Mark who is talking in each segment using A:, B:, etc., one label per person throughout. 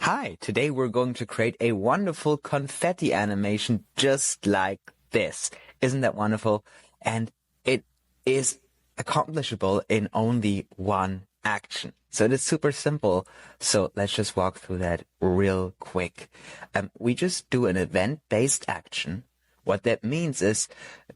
A: Hi, today we're going to create a wonderful confetti animation just like this. Isn't that wonderful? And it is accomplishable in only one action. So it is super simple. So let's just walk through that real quick. We just do an event-based action. What that means is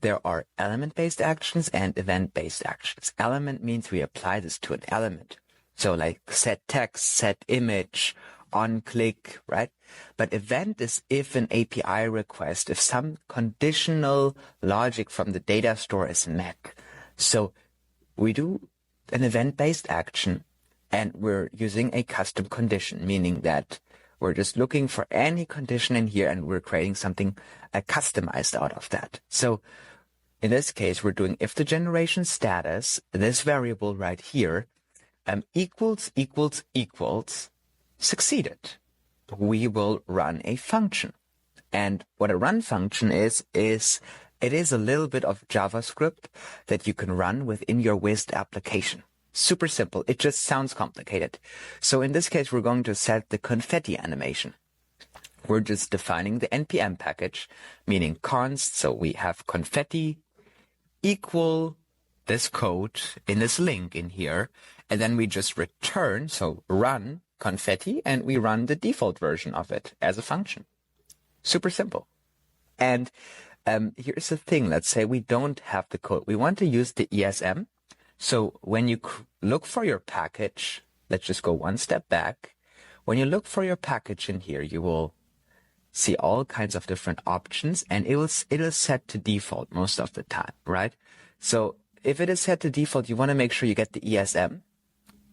A: there are element-based actions and event-based actions. Element means we apply this to an element. So like set text, set image, on click, right? But event is if an API request, if some conditional logic from the data store is met. So we do an event-based action and we're using a custom condition, meaning that we're just looking for any condition in here and we're creating something customized out of that. So in this case, we're doing if the generation status, this variable right here, equals succeeded. We will run a function. And what a run function is it is a little bit of JavaScript that you can run within your Wized application. Super simple. It just sounds complicated. So in this case, we're going to set the confetti animation. We're just defining the NPM package, meaning const. So we have confetti equal this code in this link in here. And then we just return, so run confetti, and we run the default version of it as a function. Super simple. And here's the thing. Let's say we don't have the code. We want to use the ESM. So when you look for your package, let's just go one step back. When you look for your package in here, you will see all kinds of different options, and it is set to default most of the time, right? So if it is set to default, you want to make sure you get the ESM,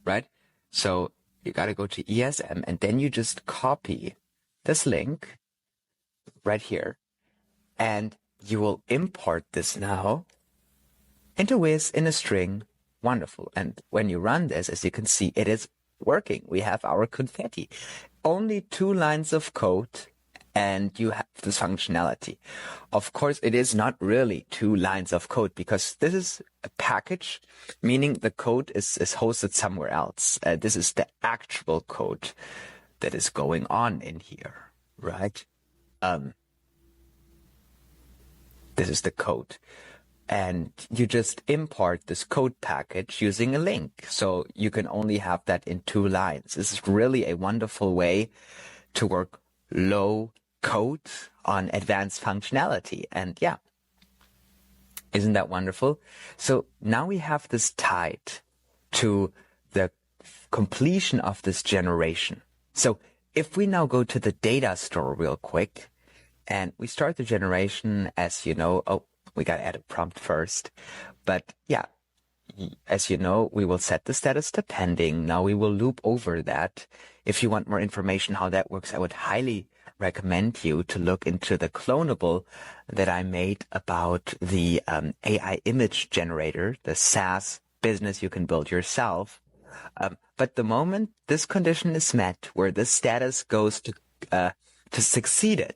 A: right? So you got to go to ESM, and then you just copy this link right here, and you will import this now into Wiz in a string. Wonderful. And when you run this, as you can see, it is working. We have our confetti. Only 2 lines of code, and you have this functionality. Of course, it is not really 2 lines of code because this is a package, meaning the code is hosted somewhere else. This is the actual code that is going on in here, right? This is the code. And you just import this code package using a link. So you can only have that in 2 lines. This is really a wonderful way to work low code on advanced functionality. And yeah, isn't that wonderful? So now we have this tied to the completion of this generation. So if we now go to the data store real quick and we start the generation, as you know, we got to add a prompt first. But yeah, as you know, we will set the status to pending. Now we will loop over that. If you want more information how that works, I would highly recommend you to look into the clonable that I made about the AI image generator, the SaaS business you can build yourself. But the moment this condition is met, where this status goes to succeeded,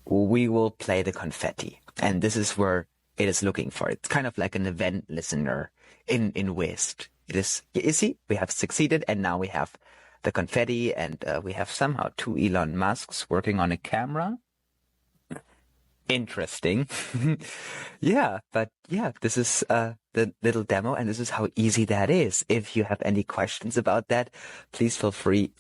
A: we will play the confetti. And this is where it is looking for. It's kind of like an event listener in Wized. It is, you see, we have succeeded, and now we have the confetti, and we have somehow 2 Elon Musks working on a camera. Interesting. Yeah, but yeah, this is the little demo, and this is how easy that is. If you have any questions about that, please feel free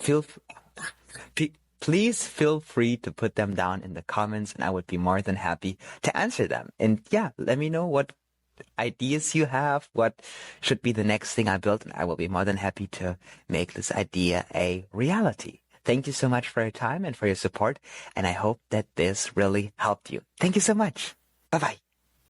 A: to put them down in the comments, and I would be more than happy to answer them. And yeah, let me know what ideas you have, what should be the next thing I build, and I will be more than happy to make this idea a reality. Thank you so much for your time and for your support, and I hope that this really helped you. Thank you so much. Bye-bye.